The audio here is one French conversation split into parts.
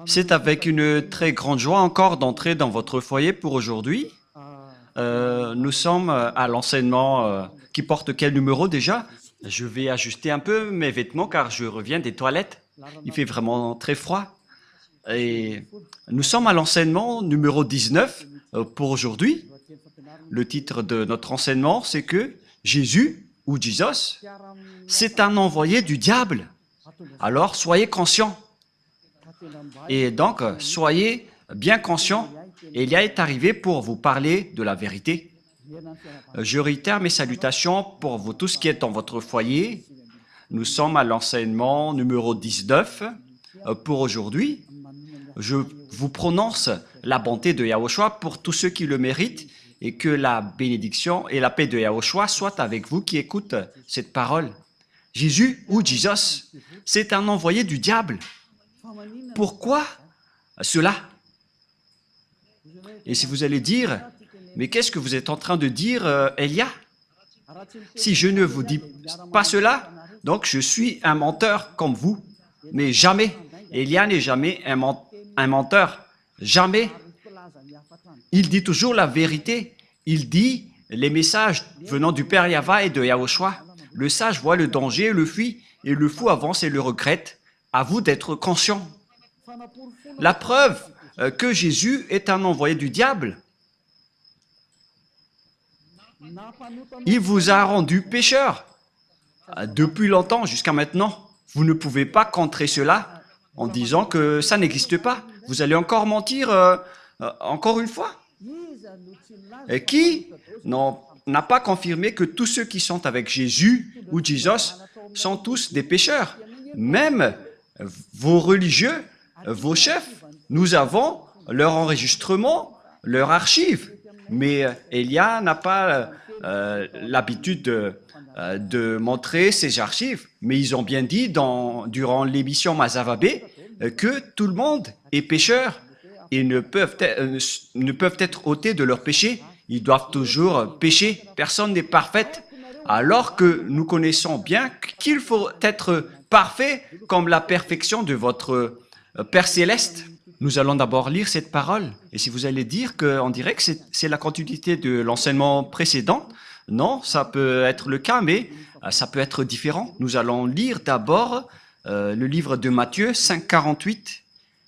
C'est avec une très grande joie encore d'entrer dans votre foyer pour aujourd'hui. Nous sommes à l'enseignement qui porte quel numéro déjà? Je vais ajuster un peu mes vêtements car je reviens des toilettes. Il fait vraiment très froid. Et nous sommes à l'enseignement numéro 19 pour aujourd'hui. Le titre de notre enseignement, c'est que Jésus, ou Jesus, c'est un envoyé du diable. Alors, soyez conscients. Et donc, soyez bien conscients. Elia est arrivé pour vous parler de la vérité. Je réitère mes salutations pour vous tous qui êtes dans votre foyer. Nous sommes à l'enseignement numéro 19 pour aujourd'hui. Je vous prononce la bonté de Yahushua pour tous ceux qui le méritent et que la bénédiction et la paix de Yahushua soient avec vous qui écoutent cette parole. Jésus ou Jesus, c'est un envoyé du diable. Pourquoi cela? Et si vous allez dire, mais qu'est-ce que vous êtes en train de dire, Elia? Si je ne vous dis pas cela, donc je suis un menteur comme vous. Mais jamais, Elia n'est jamais un menteur. Jamais. Il dit toujours la vérité. Il dit les messages venant du Père Yahva et de Yahushua. Le sage voit le danger, le fuit, et le fou avance et le regrette. À vous d'être conscient. La preuve que Jésus est un envoyé du diable, il vous a rendu pécheur depuis longtemps jusqu'à maintenant. Vous ne pouvez pas contrer cela en disant que ça n'existe pas. Vous allez encore mentir encore une fois. Et qui n'a pas confirmé que tous ceux qui sont avec Jésus ou Jesus sont tous des pécheurs? Même vos religieux, vos chefs, nous avons leur enregistrement, leur archive. Mais Elia n'a pas l'habitude de montrer ses archives. Mais ils ont bien dit durant l'émission Mazavabé que tout le monde est pécheur et ne peuvent être ôtés de leur péché. Ils doivent toujours pécher. Personne n'est parfait. Alors que nous connaissons bien qu'il faut être parfait comme la perfection de votre Père Céleste. Nous allons d'abord lire cette parole. Et si vous allez dire qu'on dirait que c'est la continuité de l'enseignement précédent, non, ça peut être le cas, mais ça peut être différent. Nous allons lire d'abord le livre de Matthieu 5, 48.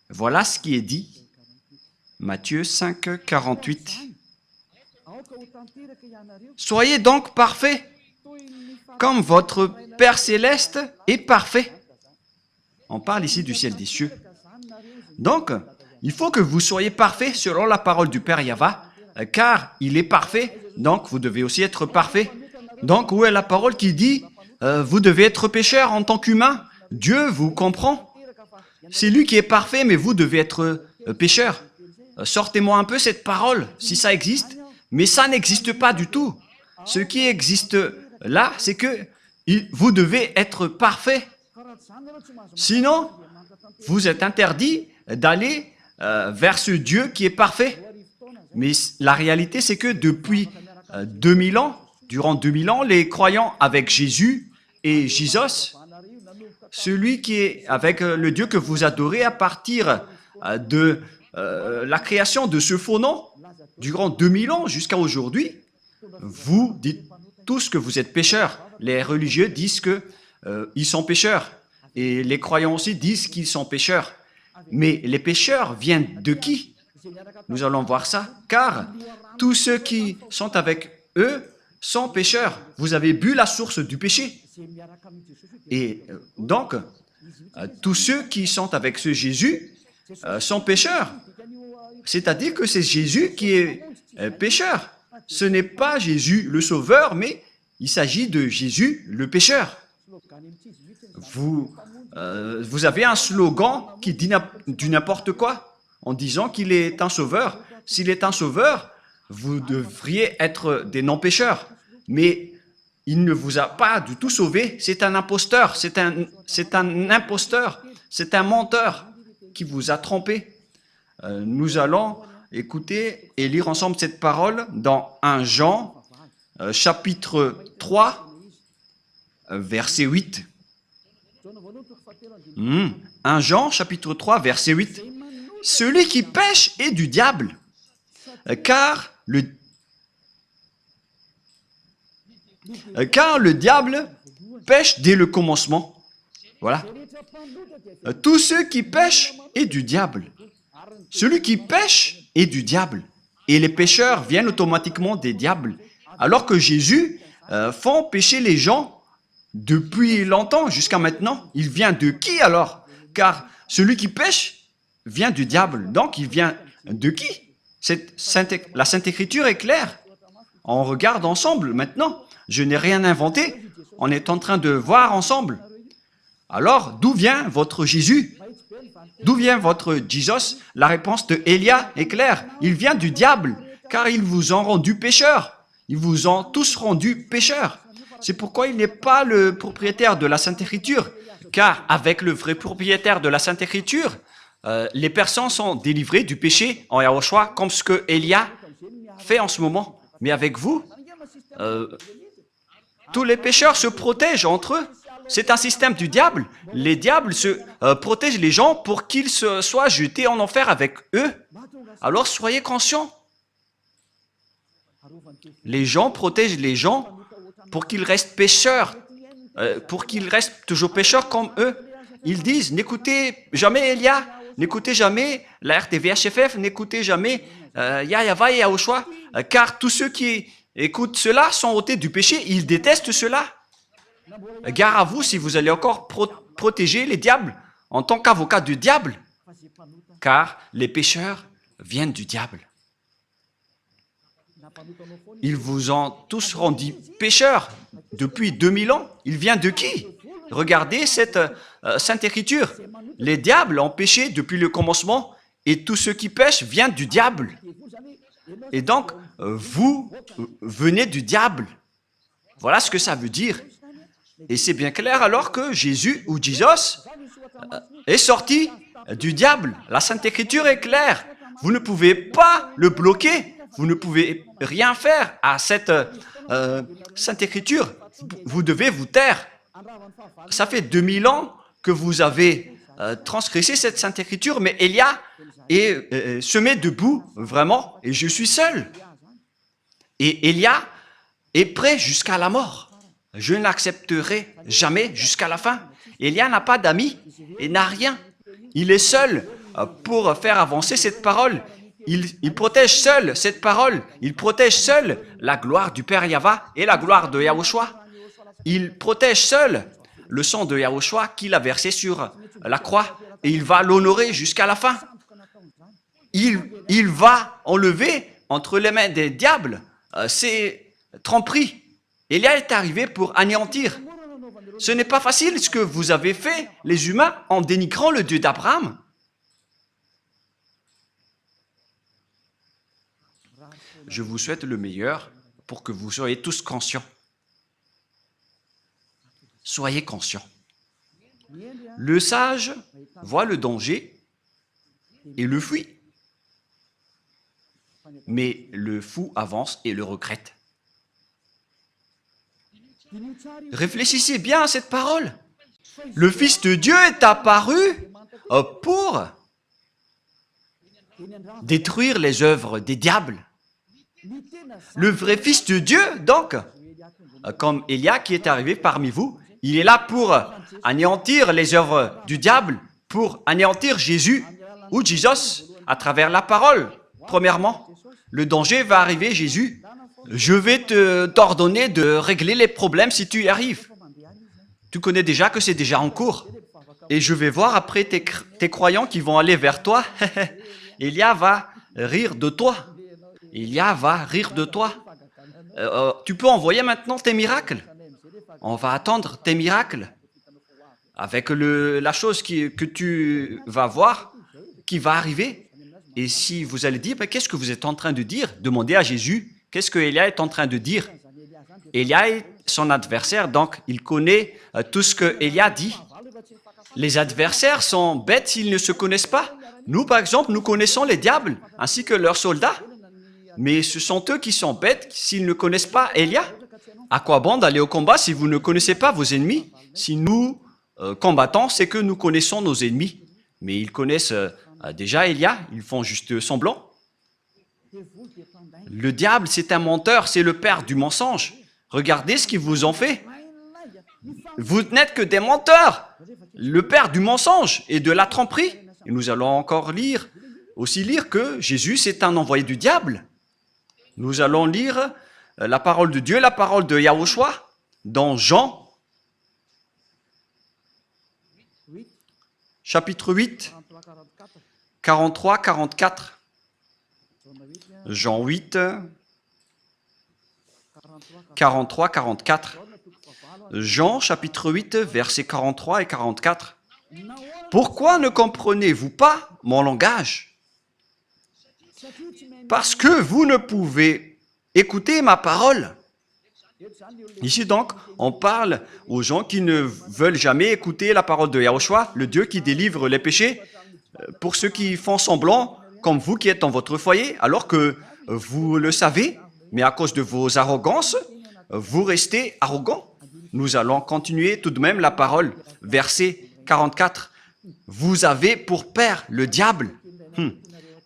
Voilà ce qui est dit. Matthieu 5, 48. Soyez donc parfaits, comme votre Père Céleste est parfait. On parle ici du ciel des cieux. Donc, il faut que vous soyez parfaits selon la parole du Père Yahva, car il est parfait, donc vous devez aussi être parfait. Donc, où est la parole qui dit vous devez être pécheur en tant qu'humain? Dieu vous comprend. C'est lui qui est parfait, mais vous devez être pécheur. Sortez-moi un peu cette parole, si ça existe. Mais ça n'existe pas du tout. Ce qui existe là, c'est que vous devez être parfait. Sinon, vous êtes interdit d'aller vers ce Dieu qui est parfait. Mais la réalité, c'est que depuis 2000 ans, durant 2000 ans, les croyants avec Jésus et Jesus, celui qui est avec le Dieu que vous adorez à partir de la création de ce faux nom, durant 2000 ans jusqu'à aujourd'hui, vous dites tous que vous êtes pécheurs. Les religieux disent qu'ils sont pécheurs. Et les croyants aussi disent qu'ils sont pécheurs. Mais les pécheurs viennent de qui? Nous allons voir ça. Car tous ceux qui sont avec eux sont pécheurs. Vous avez bu la source du péché. Et donc, tous ceux qui sont avec ce Jésus sont pécheurs. C'est-à-dire que c'est Jésus qui est pécheur. Ce n'est pas Jésus le sauveur, mais il s'agit de Jésus le pécheur. Vous avez un slogan qui dit du n'importe quoi en disant qu'il est un sauveur. S'il est un sauveur, vous devriez être des non-pécheurs. Mais il ne vous a pas du tout sauvé. C'est un imposteur. C'est un imposteur. C'est un menteur qui vous a trompé. Nous allons écouter et lire ensemble cette parole dans 1 Jean, chapitre 3, verset 8. 1 Jean, chapitre 3, verset 8. celui qui pêche est du diable, car le diable pêche dès le commencement. Voilà. Tous ceux qui pêchent est du diable. Celui qui pêche est du diable. Et les pécheurs viennent automatiquement des diables. Alors que Jésus font pécher les gens depuis longtemps jusqu'à maintenant. Il vient de qui alors? Car celui qui pêche vient du diable. Donc il vient de qui? La Sainte Écriture est claire. On regarde ensemble maintenant. Je n'ai rien inventé. On est en train de voir ensemble. Alors, d'où vient votre Jésus? D'où vient votre Jesus? La réponse de Élia est claire. Il vient du diable, car ils vous ont rendu pécheurs. Ils vous ont tous rendus pécheurs. C'est pourquoi il n'est pas le propriétaire de la Sainte Écriture, car avec le vrai propriétaire de la Sainte Écriture, les personnes sont délivrées du péché en Yahushua, comme ce que Élia fait en ce moment. Mais avec vous, tous les pécheurs se protègent entre eux. C'est un système du diable. Les diables se protègent les gens pour qu'ils soient jetés en enfer avec eux. Alors soyez conscients. Les gens protègent les gens pour qu'ils restent pécheurs, pour qu'ils restent toujours pécheurs comme eux. Ils disent, n'écoutez jamais Elia, n'écoutez jamais la RTVHFF, n'écoutez jamais Yahava et Yahushua, car tous ceux qui écoutent cela sont ôtés du péché, ils détestent cela. Gare à vous si vous allez encore protéger les diables en tant qu'avocat du diable, car les pécheurs viennent du diable. Ils vous ont tous rendus pécheurs depuis 2000 ans. Il vient de qui? Regardez cette Sainte Écriture. Les diables ont péché depuis le commencement et tous ceux qui pêchent viennent du diable. Et donc, vous venez du diable. Voilà ce que ça veut dire. Et c'est bien clair alors que Jésus ou Jesus est sorti du diable. La Sainte Écriture est claire. Vous ne pouvez pas le bloquer. Vous ne pouvez rien faire à cette Sainte Écriture. Vous devez vous taire. Ça fait 2000 ans que vous avez transgressé cette Sainte Écriture, mais Élia se met debout, vraiment, et je suis seul. Et Élia est prêt jusqu'à la mort. Je n'accepterai jamais jusqu'à la fin. Élia n'a pas d'amis et n'a rien. Il est seul pour faire avancer cette parole. Il protège seul cette parole. Il protège seul la gloire du Père Yahva et la gloire de Yahushua. Il protège seul le sang de Yahushua qu'il a versé sur la croix et il va l'honorer jusqu'à la fin. Il va enlever entre les mains des diables ces tromperies. Élia est arrivé pour anéantir. Ce n'est pas facile ce que vous avez fait, les humains, en dénigrant le Dieu d'Abraham. Je vous souhaite le meilleur pour que vous soyez tous conscients. Soyez conscients. Le sage voit le danger et le fuit. Mais le fou avance et le regrette. Réfléchissez bien à cette parole. Le Fils de Dieu est apparu pour détruire les œuvres des diables. Le vrai Fils de Dieu, donc, comme Élia qui est arrivé parmi vous, il est là pour anéantir les œuvres du diable, pour anéantir Jésus ou Jesus à travers la parole. Premièrement, le danger va arriver, Jésus. Je vais t'ordonner de régler les problèmes si tu y arrives. Tu connais déjà que c'est déjà en cours. Et je vais voir après tes croyants qui vont aller vers toi. Élia va rire de toi. Élia va rire de toi. Tu peux envoyer maintenant tes miracles. On va attendre tes miracles. Avec la chose que tu vas voir, qui va arriver. Et si vous allez dire, qu'est-ce que vous êtes en train de dire? Demandez à Jésus. Qu'est-ce que Élia est en train de dire? Élia est son adversaire, donc il connaît tout ce que Élia dit. Les adversaires sont bêtes s'ils ne se connaissent pas. Nous, par exemple, nous connaissons les diables ainsi que leurs soldats. Mais ce sont eux qui sont bêtes s'ils ne connaissent pas Élia. À quoi bon d'aller au combat si vous ne connaissez pas vos ennemis? Si nous combattons, c'est que nous connaissons nos ennemis. Mais ils connaissent Déjà, Élia, ils font juste semblant. Le diable, c'est un menteur, c'est le père du mensonge. Regardez ce qu'ils vous ont fait. Vous n'êtes que des menteurs. Le père du mensonge et de la tromperie. Et nous allons encore lire que Jésus, c'est un envoyé du diable. Nous allons lire la parole de Dieu, la parole de Yahushua, dans Jean, chapitre 8, 43-44. Jean 8, 43-44. Jean, chapitre 8, versets 43 et 44. Pourquoi ne comprenez-vous pas mon langage? Parce que vous ne pouvez écouter ma parole. Ici donc, on parle aux gens qui ne veulent jamais écouter la parole de Yahushua, le Dieu qui délivre les péchés, pour ceux qui font semblant, comme vous qui êtes dans votre foyer, alors que vous le savez, mais à cause de vos arrogances, vous restez arrogants. Nous allons continuer tout de même la parole, verset 44. Vous avez pour père le diable,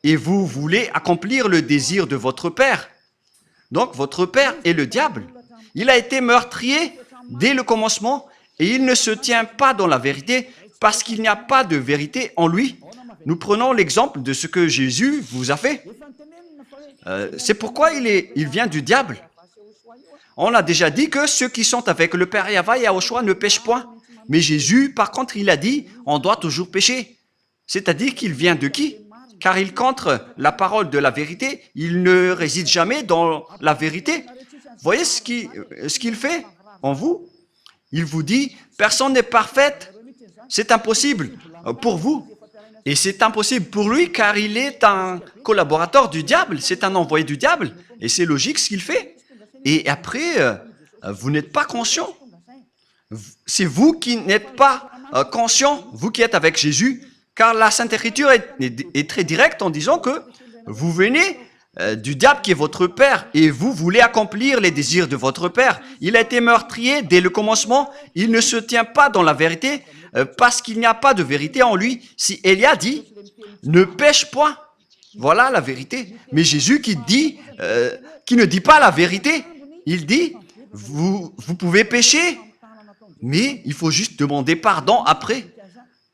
et vous voulez accomplir le désir de votre père. Donc, votre père est le diable. Il a été meurtrier dès le commencement, et il ne se tient pas dans la vérité, parce qu'il n'y a pas de vérité en lui. Nous prenons l'exemple de ce que Jésus vous a fait. C'est pourquoi il vient du diable. On a déjà dit que ceux qui sont avec le Père Yahva et Yahushua ne pêchent point. Mais Jésus, par contre, il a dit, on doit toujours pécher. C'est-à-dire qu'il vient de qui? Car il contre la parole de la vérité. Il ne réside jamais dans la vérité. Voyez ce qu'il fait en vous? Il vous dit, personne n'est parfaite. C'est impossible pour vous. Et c'est impossible pour lui car il est un collaborateur du diable. C'est un envoyé du diable. Et c'est logique ce qu'il fait. Et après, vous n'êtes pas conscient. C'est vous qui n'êtes pas conscient, vous qui êtes avec Jésus, car la Sainte Écriture est très directe en disant que vous venez du diable qui est votre père et vous voulez accomplir les désirs de votre père. Il a été meurtrier dès le commencement, il ne se tient pas dans la vérité parce qu'il n'y a pas de vérité en lui. Si Élia dit « ne pêche point », voilà la vérité. Mais Jésus qui ne dit pas la vérité, il dit « vous pouvez pécher ». Mais il faut juste demander pardon après.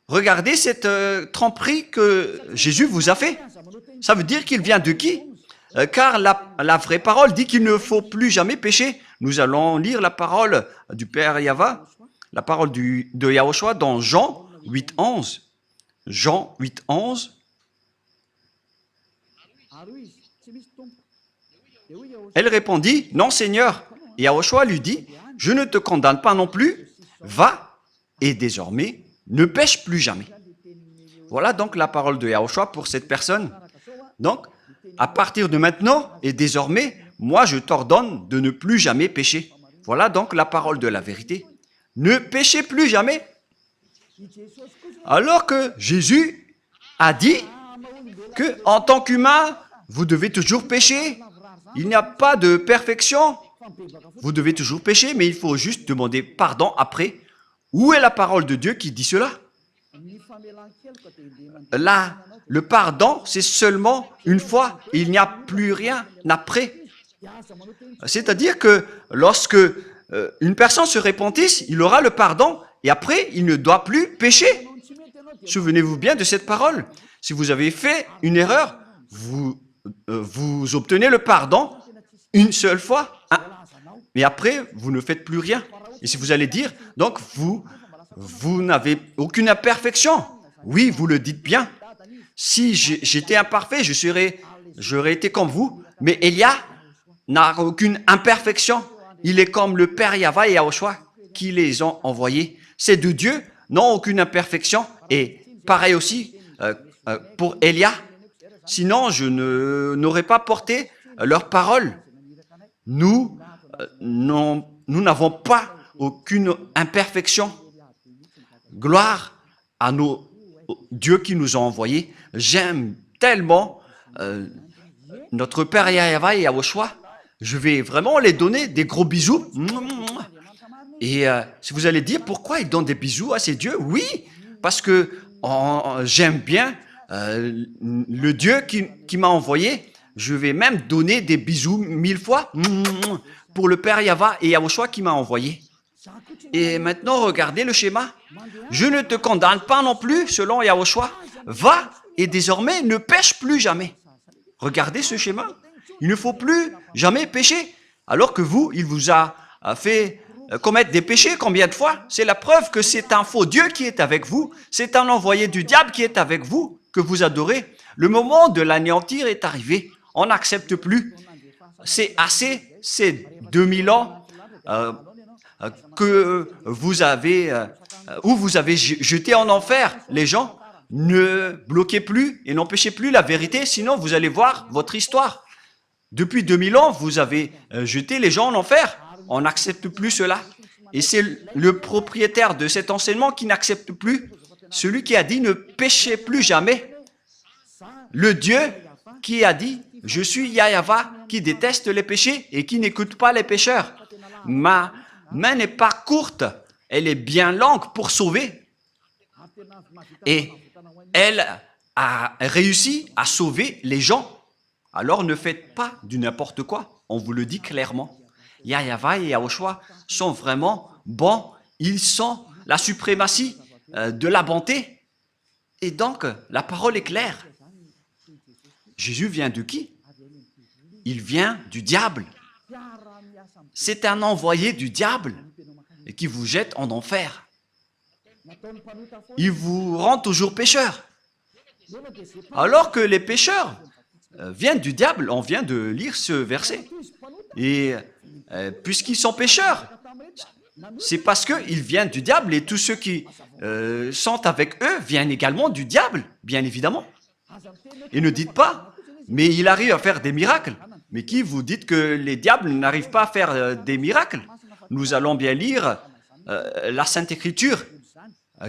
Regardez cette tromperie que Jésus vous a fait. Ça veut dire qu'il vient de qui? Car la vraie parole dit qu'il ne faut plus jamais pécher. Nous allons lire la parole du Père Yahva, la parole de Yahushua dans Jean 8.11. Jean 8.11. Elle répondit, « Non, Seigneur. » Et Yahushua lui dit, « Je ne te condamne pas non plus. Va et désormais ne pêche plus jamais. » Voilà donc la parole de Yahushua pour cette personne. Donc, à partir de maintenant et désormais, moi je t'ordonne de ne plus jamais pécher. Voilà donc la parole de la vérité. Ne péchez plus jamais. Alors que Jésus a dit que en tant qu'humain, vous devez toujours pécher. Il n'y a pas de perfection. Vous devez toujours pécher, mais il faut juste demander pardon après. Où est la parole de Dieu qui dit cela? Là, le pardon, c'est seulement une fois. Il n'y a plus rien après. C'est-à-dire que lorsque une personne se repentisse, il aura le pardon et après, il ne doit plus pécher. Souvenez-vous bien de cette parole. Si vous avez fait une erreur, vous obtenez le pardon une seule fois. Mais après, vous ne faites plus rien. Et si vous allez dire, donc vous n'avez aucune imperfection. Oui, vous le dites bien. Si j'étais imparfait, j'aurais été comme vous. Mais Élia n'a aucune imperfection. Il est comme le Père Yahva et Yahushua qui les ont envoyés. Ces deux dieux n'ont aucune imperfection. Et pareil aussi pour Élia. Sinon, je n'aurais pas porté leur parole. Nous n'avons pas aucune imperfection. Gloire à nos dieux qui nous ont envoyés. J'aime tellement notre Père Yahva et Yahushua. Je vais vraiment les donner des gros bisous. Et si vous allez dire pourquoi ils donnent des bisous à ces dieux, oui, parce que j'aime bien le Dieu qui m'a envoyé, je vais même donner des bisous 1000 fois pour le Père Yahva et Yahushua qui m'a envoyé. Et maintenant, regardez le schéma. Je ne te condamne pas non plus, selon Yahushua. Va et désormais ne pêche plus jamais. Regardez ce schéma. Il ne faut plus jamais pécher. Alors que vous, il vous a fait commettre des péchés combien de fois? C'est la preuve que c'est un faux Dieu qui est avec vous. C'est un envoyé du diable qui est avec vous, que vous adorez. Le moment de l'anéantir est arrivé. On n'accepte plus. C'est assez, c'est 2000 ans que vous avez, où vous avez jeté en enfer les gens. Ne bloquez plus et n'empêchez plus la vérité, sinon vous allez voir votre histoire. Depuis 2000 ans, vous avez jeté les gens en enfer. On n'accepte plus cela. Et c'est le propriétaire de cet enseignement qui n'accepte plus. Celui qui a dit ne péchez plus jamais. Le Dieu qui a dit « Je suis Yahva qui déteste les péchés et qui n'écoute pas les pécheurs. Ma main n'est pas courte, elle est bien longue pour sauver. » Et elle a réussi à sauver les gens. Alors ne faites pas du n'importe quoi. On vous le dit clairement. Yahva et Yahushua sont vraiment bons. Ils sont la suprématie de la bonté. Et donc, la parole est claire. Jésus vient de qui? Il vient du diable. C'est un envoyé du diable qui vous jette en enfer. Il vous rend toujours pécheur. Alors que les pécheurs viennent du diable, on vient de lire ce verset. Et puisqu'ils sont pécheurs, c'est parce qu'ils viennent du diable et tous ceux qui sont avec eux viennent également du diable, bien évidemment. Et ne dites pas, mais il arrive à faire des miracles. Mais qui vous dites que les diables n'arrivent pas à faire des miracles? Nous allons bien lire la Sainte Écriture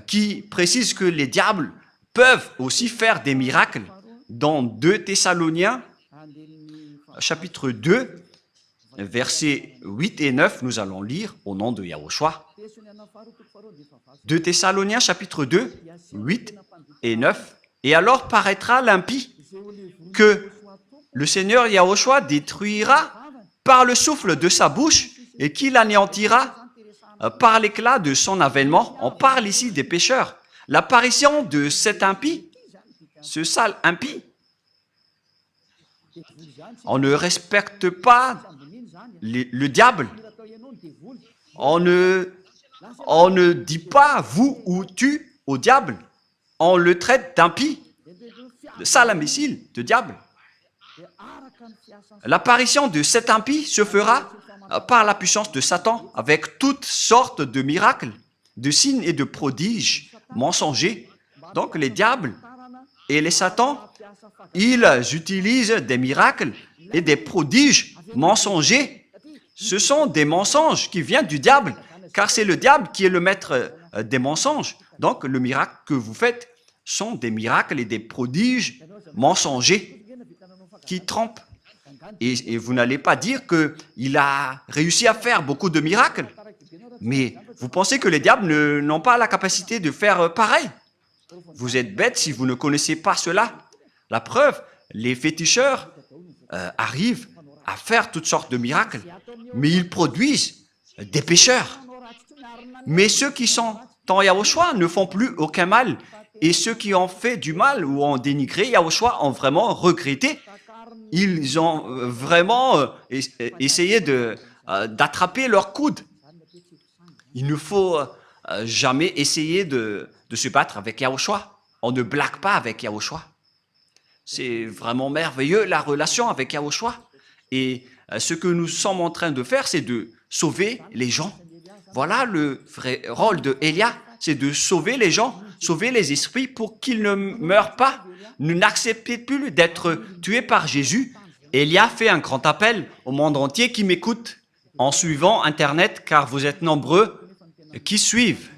qui précise que les diables peuvent aussi faire des miracles. Dans 2 Thessaloniens, chapitre 2, versets 8 et 9, nous allons lire au nom de Yahushua. 2 Thessaloniens, chapitre 2, 8 et 9. Et alors paraîtra l'impie que le Seigneur Yahushua détruira par le souffle de sa bouche et qu'il anéantira par l'éclat de son avènement. On parle ici des pécheurs. L'apparition de cet impie, ce sale impie, on ne respecte pas le diable. On ne dit pas vous ou tu au diable. On le traite d'impie, de sale imbécile, de diable. L'apparition de cet impie se fera par la puissance de Satan avec toutes sortes de miracles, de signes et de prodiges mensongers. Donc les diables et les satans, ils utilisent des miracles et des prodiges mensongers. Ce sont des mensonges qui viennent du diable, car c'est le diable qui est le maître des mensonges. Donc le miracle que vous faites sont des miracles et des prodiges mensongers qui trompent. Et vous n'allez pas dire qu'il a réussi à faire beaucoup de miracles. Mais vous pensez que les diables n'ont pas la capacité de faire pareil? Vous êtes bête si vous ne connaissez pas cela. La preuve, les féticheurs arrivent à faire toutes sortes de miracles, mais ils produisent des pécheurs. Mais ceux qui sont en Yahushua ne font plus aucun mal. Et ceux qui ont fait du mal ou ont dénigré Yahushua ont vraiment regretté. Ils ont vraiment essayé d'attraper leur coude. Il ne faut jamais essayer de se battre avec Yahushua. On ne blague pas avec Yahushua. C'est vraiment merveilleux la relation avec Yahushua. Et ce que nous sommes en train de faire, c'est de sauver les gens. Voilà le vrai rôle de Élia, c'est de sauver les gens, sauver les esprits pour qu'ils ne meurent pas. Ne n'acceptez plus d'être tués par Jésus. Élia fait un grand appel au monde entier qui m'écoute en suivant Internet, car vous êtes nombreux qui suivent.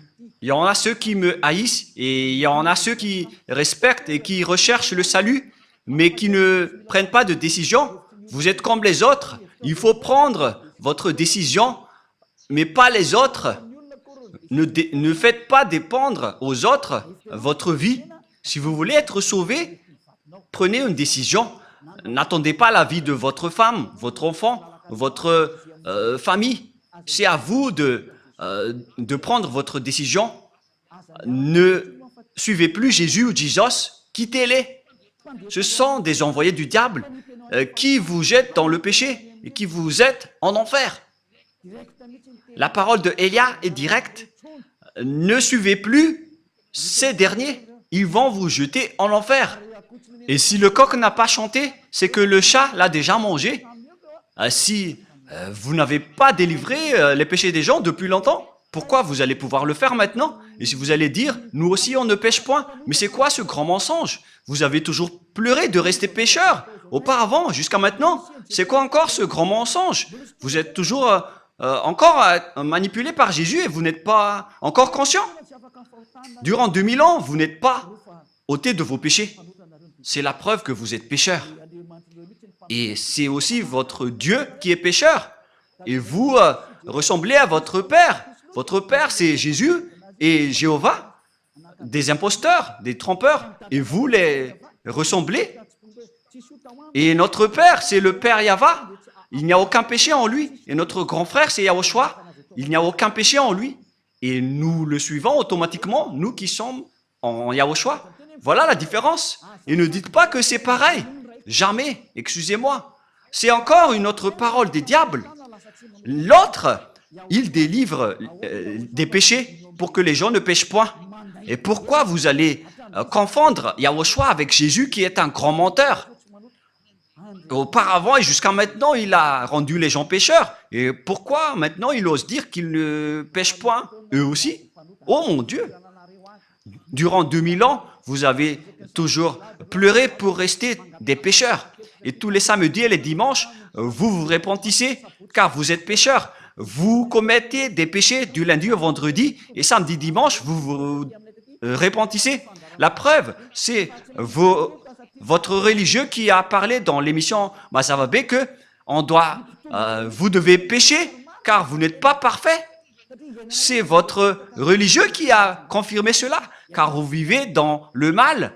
Il y en a ceux qui me haïssent et il y en a ceux qui respectent et qui recherchent le salut, mais qui ne prennent pas de décision. Vous êtes comme les autres. Il faut prendre votre décision, mais pas les autres. Ne faites pas dépendre aux autres votre vie. Si vous voulez être sauvé, prenez une décision. N'attendez pas la vie de votre femme, votre enfant, votre famille. C'est à vous de prendre votre décision. Ne suivez plus Jésus ou Jesus, quittez-les. Ce sont des envoyés du diable qui vous jettent dans le péché et qui vous jettent en enfer. La parole de Élia est directe. Ne suivez plus ces derniers. Ils vont vous jeter en enfer. Et si le coq n'a pas chanté, c'est que le chat l'a déjà mangé. Si vous n'avez pas délivré les péchés des gens depuis longtemps, pourquoi vous allez pouvoir le faire maintenant? Et si vous allez dire, nous aussi on ne pêche point, mais c'est quoi ce grand mensonge? Vous avez toujours pleuré de rester pécheur auparavant, jusqu'à maintenant. C'est quoi encore ce grand mensonge? Vous êtes toujours encore manipulé par Jésus et vous n'êtes pas encore conscient. Durant 2000 ans, vous n'êtes pas ôté de vos péchés. C'est la preuve que vous êtes pécheur. Et c'est aussi votre Dieu qui est pécheur. Et vous ressemblez à votre Père. Votre Père, c'est Jésus et Jéhovah, des imposteurs, des trompeurs. Et vous les ressemblez. Et notre Père, c'est le Père Yahva. Il n'y a aucun péché en lui. Et notre grand frère, c'est Yahushua. Il n'y a aucun péché en lui. Et nous le suivons automatiquement, nous qui sommes en Yahushua. Voilà la différence. Et ne dites pas que c'est pareil. Jamais, excusez-moi. C'est encore une autre parole des diables. L'autre, il délivre des péchés pour que les gens ne pêchent point. Et pourquoi vous allez confondre Yahushua avec Jésus qui est un grand menteur? Auparavant et jusqu'à maintenant, il a rendu les gens pécheurs. Et pourquoi maintenant il ose dire qu'ils ne pêchent point? Eux aussi? Oh mon Dieu! Durant 2000 ans, vous avez toujours pleuré pour rester des pécheurs. Et tous les samedis et les dimanches, vous vous repentissez car vous êtes pécheurs. Vous commettez des péchés du lundi au vendredi et samedi, dimanche, vous vous repentissez. La preuve, c'est votre religieux qui a parlé dans l'émission Masavabe que vous devez pécher car vous n'êtes pas parfait. C'est votre religieux qui a confirmé cela, car vous vivez dans le mal.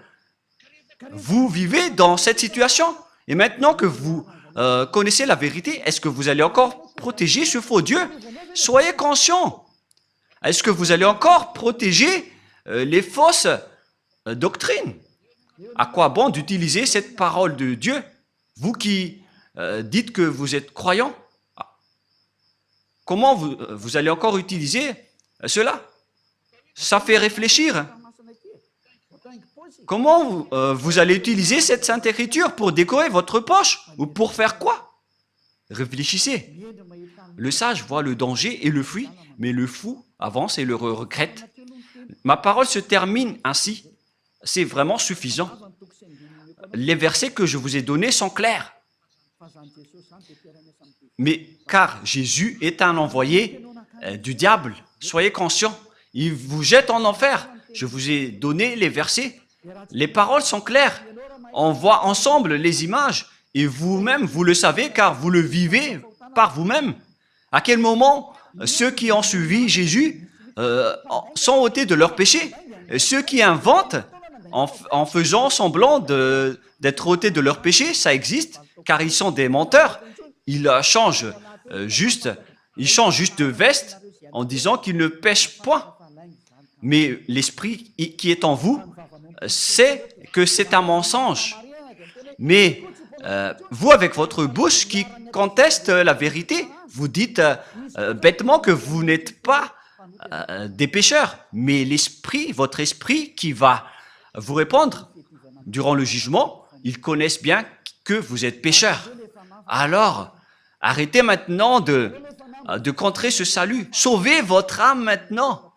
Vous vivez dans cette situation. Et maintenant que vous connaissez la vérité, est-ce que vous allez encore protéger ce faux Dieu? Soyez conscient. Est-ce que vous allez encore protéger les fausses doctrines? À quoi bon d'utiliser cette parole de Dieu? Vous qui dites que vous êtes croyant, comment vous allez encore utiliser cela? Ça fait réfléchir. Comment vous allez utiliser cette Sainte Écriture pour décorer votre poche ou pour faire quoi? Réfléchissez. Le sage voit le danger et le fuit, mais le fou avance et le regrette. Ma parole se termine ainsi. C'est vraiment suffisant. Les versets que je vous ai donnés sont clairs. Mais car Jésus est un envoyé du diable, soyez conscients. Il vous jette en enfer. Je vous ai donné les versets. Les paroles sont claires. On voit ensemble les images. Et vous-même, vous le savez car vous le vivez par vous-même. À quel moment ceux qui ont suivi Jésus sont ôtés de leurs péchés? Ceux qui inventent en faisant semblant d'être ôtés de leurs péchés, ça existe car ils sont des menteurs. Ils changent juste de veste en disant qu'ils ne pêchent point. Mais l'esprit qui est en vous sait que c'est un mensonge. Mais vous, avec votre bouche qui conteste la vérité, vous dites bêtement que vous n'êtes pas des pécheurs. Mais l'esprit, votre esprit qui va vous répondre durant le jugement, ils connaissent bien que vous êtes pécheurs. Alors, arrêtez maintenant de contrer ce salut. Sauvez votre âme maintenant.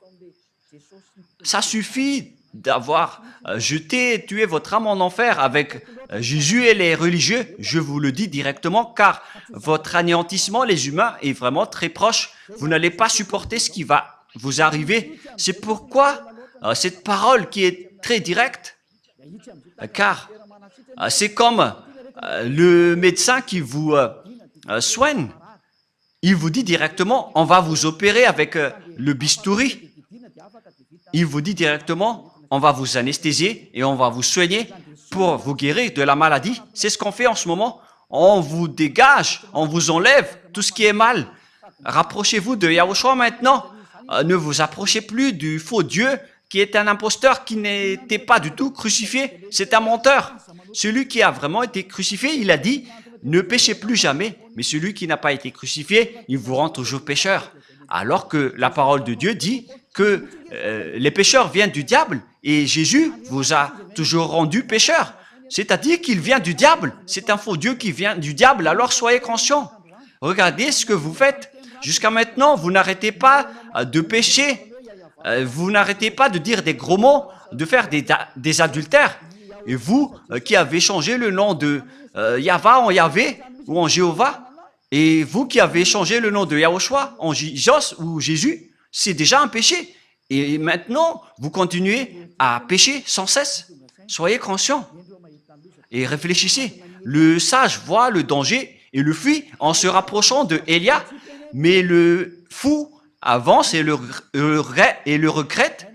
Ça suffit d'avoir jeté et tué votre âme en enfer avec Jésus et les religieux. Je vous le dis directement, car votre anéantissement, les humains, est vraiment très proche. Vous n'allez pas supporter ce qui va vous arriver. C'est pourquoi cette parole qui est très directe, car c'est comme le médecin qui vous soigne. Il vous dit directement, on va vous opérer avec le bistouri. Il vous dit directement, on va vous anesthésier et on va vous soigner pour vous guérir de la maladie. C'est ce qu'on fait en ce moment. On vous dégage, on vous enlève tout ce qui est mal. Rapprochez-vous de Yahushua maintenant. Ne vous approchez plus du faux Dieu qui est un imposteur qui n'était pas du tout crucifié. C'est un menteur. Celui qui a vraiment été crucifié, il a dit, ne péchez plus jamais. Mais celui qui n'a pas été crucifié, il vous rend toujours pécheur. Alors que la parole de Dieu dit que les pécheurs viennent du diable et Jésus vous a toujours rendu pécheur. C'est-à-dire qu'il vient du diable. C'est un faux Dieu qui vient du diable, alors soyez conscients. Regardez ce que vous faites. Jusqu'à maintenant, vous n'arrêtez pas de pécher. Vous n'arrêtez pas de dire des gros mots, de faire des adultères. Et vous qui avez changé le nom de Yahva en Yahvé ou en Jéhovah, et vous qui avez changé le nom de Yahushua en Jos ou Jésus, c'est déjà un péché. Et maintenant, vous continuez à pécher sans cesse. Soyez conscients et réfléchissez. Le sage voit le danger et le fuit en se rapprochant de Élia, mais le fou avance et le regrette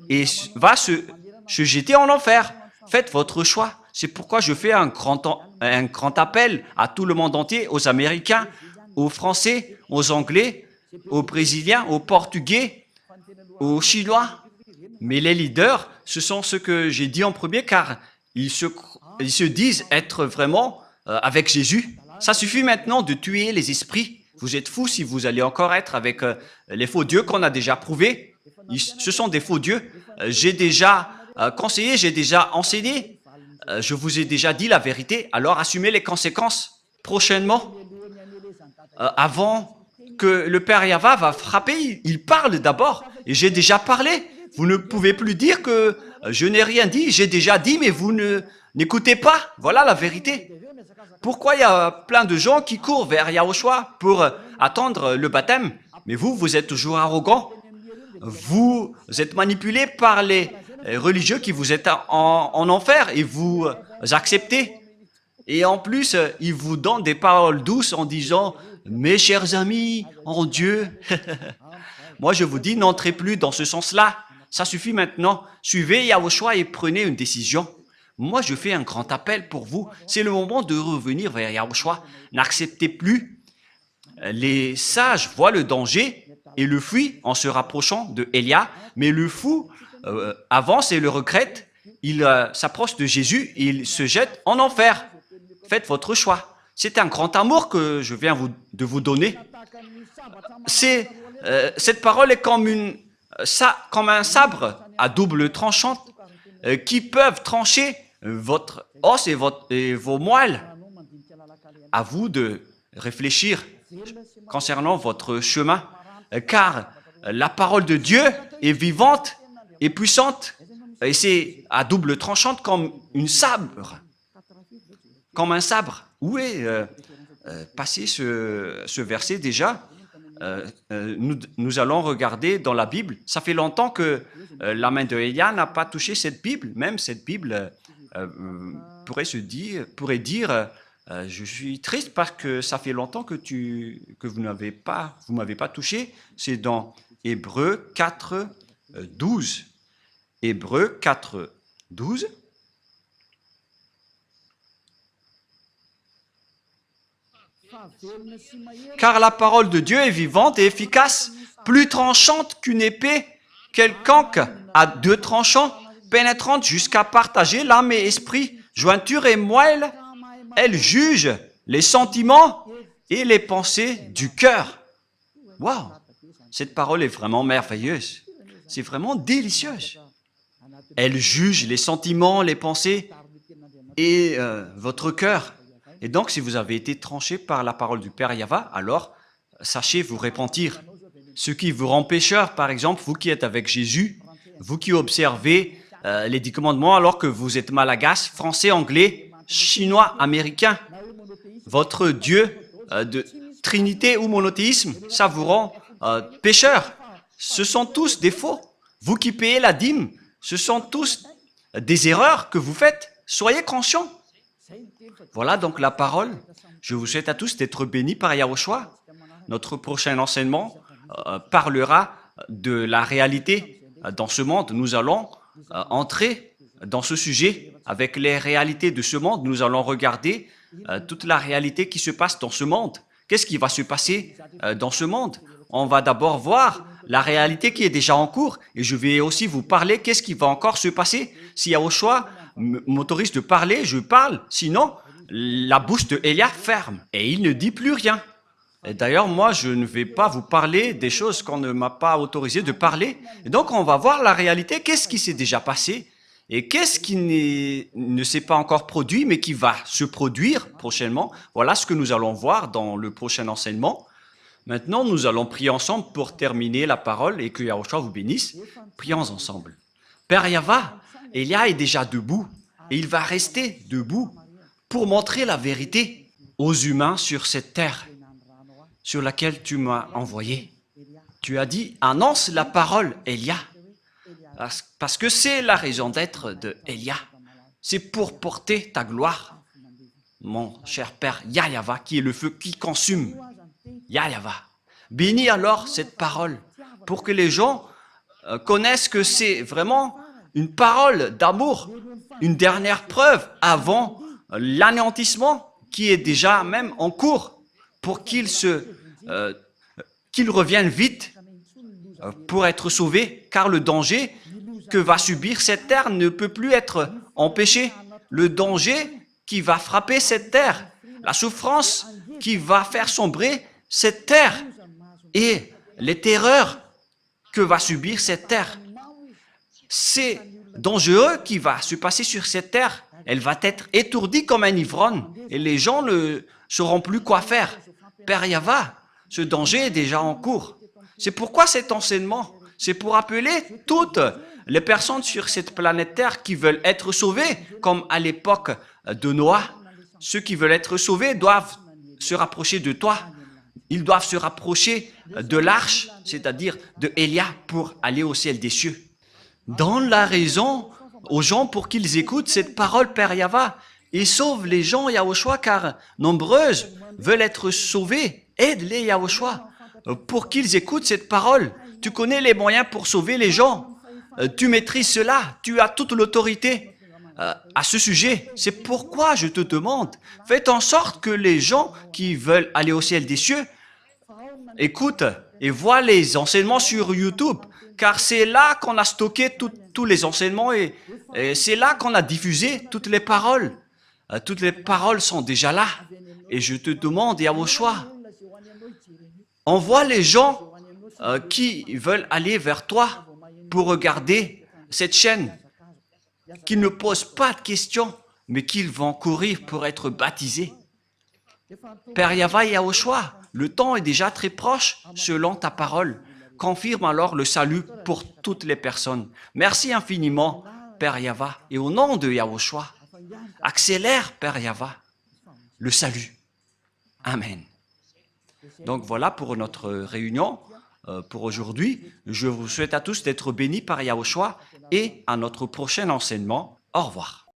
et va se jeter en enfer. Faites votre choix. C'est pourquoi je fais un grand appel à tout le monde entier, aux Américains, aux Français, aux Anglais, aux Brésiliens, aux Portugais, aux Chinois. Mais les leaders, ce sont ceux que j'ai dit en premier, car ils se disent être vraiment avec Jésus. Ça suffit maintenant de tuer les esprits. Vous êtes fous si vous allez encore être avec les faux dieux qu'on a déjà prouvés. Ce sont des faux dieux. J'ai déjà conseillé, j'ai déjà enseigné. Je vous ai déjà dit la vérité. Alors assumez les conséquences prochainement. Avant que le Père Yahva va frapper, il parle d'abord. Et j'ai déjà parlé. Vous ne pouvez plus dire que je n'ai rien dit. J'ai déjà dit, mais vous n'écoutez pas. Voilà la vérité. Pourquoi il y a plein de gens qui courent vers Yahushua pour attendre le baptême? Mais vous êtes toujours arrogant. Vous êtes manipulé par les religieux qui vous êtes en enfer et vous acceptez. Et en plus, ils vous donnent des paroles douces en disant « Mes chers amis, en Dieu ». Moi, je vous dis, n'entrez plus dans ce sens-là. Ça suffit maintenant. Suivez Yahushua et prenez une décision. Moi, je fais un grand appel pour vous. C'est le moment de revenir vers Yahushua. N'acceptez plus. Les sages voient le danger et le fuient en se rapprochant de Élia, mais le fou avance et le regrette. Il s'approche de Jésus et il se jette en enfer. Faites votre choix. C'est un grand amour que je viens de vous donner. Cette parole est comme un sabre à double tranchant qui peuvent trancher votre os et vos moelles. À vous de réfléchir concernant votre chemin, car la parole de Dieu est vivante et puissante, et c'est à double tranchante comme un sabre. Où est passé ce verset déjà? Nous allons regarder dans la Bible. Ça fait longtemps que la main de Élia n'a pas touché cette Bible. Même cette Bible pourrait dire je suis triste parce que ça fait longtemps que vous m'avez pas touché. C'est dans Hébreux 4, 12. Hébreux 4, 12. Car la parole de Dieu est vivante et efficace, plus tranchante qu'une épée quelconque à deux tranchants, pénétrante jusqu'à partager l'âme et esprit, jointure et moelle. Elle juge les sentiments et les pensées du cœur. Waouh! Cette parole est vraiment merveilleuse. C'est vraiment délicieuse. Elle juge les sentiments, les pensées et votre cœur. Et donc, si vous avez été tranché par la parole du Père Yahva, alors sachez vous repentir. Ce qui vous rend pécheur, par exemple, vous qui êtes avec Jésus, vous qui observez les 10 commandements alors que vous êtes malagasy, français, anglais, chinois, américain, votre Dieu de Trinité ou monothéisme, ça vous rend pécheur. Ce sont tous des faux. Vous qui payez la dîme, ce sont tous des erreurs que vous faites. Soyez conscients. Voilà donc la parole. Je vous souhaite à tous d'être bénis par Yahushua. Notre prochain enseignement parlera de la réalité dans ce monde. Nous allons entrer dans ce sujet avec les réalités de ce monde. Nous allons regarder toute la réalité qui se passe dans ce monde. Qu'est-ce qui va se passer dans ce monde? On va d'abord voir la réalité qui est déjà en cours et je vais aussi vous parler qu'est-ce qui va encore se passer. Si Yahushua m'autorise de parler, je parle. Sinon, la bouche de Élia ferme et il ne dit plus rien. Et d'ailleurs, moi, je ne vais pas vous parler des choses qu'on ne m'a pas autorisé de parler. Et donc, on va voir la réalité, qu'est-ce qui s'est déjà passé et qu'est-ce qui ne s'est pas encore produit, mais qui va se produire prochainement. Voilà ce que nous allons voir dans le prochain enseignement. Maintenant, nous allons prier ensemble pour terminer la parole et que Yahushua vous bénisse. Prions ensemble. Père Yahva, Élia est déjà debout et il va rester debout pour montrer la vérité aux humains sur cette terre sur laquelle tu m'as envoyé. Tu as dit, annonce la parole, Élia, parce que c'est la raison d'être de Élia. C'est pour porter ta gloire, mon cher Père Yahva, qui est le feu qui consume. Yahva. Bénis alors cette parole pour que les gens connaissent que c'est vraiment une parole d'amour, une dernière preuve avant l'anéantissement qui est déjà même en cours pour qu'ils reviennent vite pour être sauvés, car le danger que va subir cette terre ne peut plus être empêché. Le danger qui va frapper cette terre, la souffrance qui va faire sombrer cette terre et les terreurs que va subir cette terre. C'est dangereux qui va se passer sur cette terre. Elle va être étourdie comme un ivrogne et les gens ne sauront plus quoi faire. Père Yahva, ce danger est déjà en cours. C'est pourquoi cet enseignement, c'est pour appeler toutes les personnes sur cette planète Terre qui veulent être sauvées, comme à l'époque de Noah. Ceux qui veulent être sauvés doivent se rapprocher de toi. Ils doivent se rapprocher de l'arche, c'est-à-dire de Élia, pour aller au ciel des cieux. Donne la raison aux gens pour qu'ils écoutent cette parole, Père Yahva, et sauve les gens, Yahushua, car nombreuses veulent être sauvées. Aide-les, Yahushua, pour qu'ils écoutent cette parole. Tu connais les moyens pour sauver les gens. Tu maîtrises cela. Tu as toute l'autorité à ce sujet. C'est pourquoi je te demande, fais en sorte que les gens qui veulent aller au ciel des cieux écoutent et voient les enseignements sur YouTube, car c'est là qu'on a stocké tous les enseignements et c'est là qu'on a diffusé toutes les paroles. Toutes les paroles sont déjà là. Et je te demande, Yahushua, envoie les gens qui veulent aller vers toi pour regarder cette chaîne, qui ne posent pas de questions, mais qu'ils vont courir pour être baptisés. Père Yahva et Yahushua, le temps est déjà très proche selon ta parole. Confirme alors le salut pour toutes les personnes. Merci infiniment, Père Yahva, et au nom de Yahushua, accélère, Père Yahva, le salut. Amen. Donc voilà pour notre réunion pour aujourd'hui. Je vous souhaite à tous d'être bénis par Yahushua et à notre prochain enseignement. Au revoir.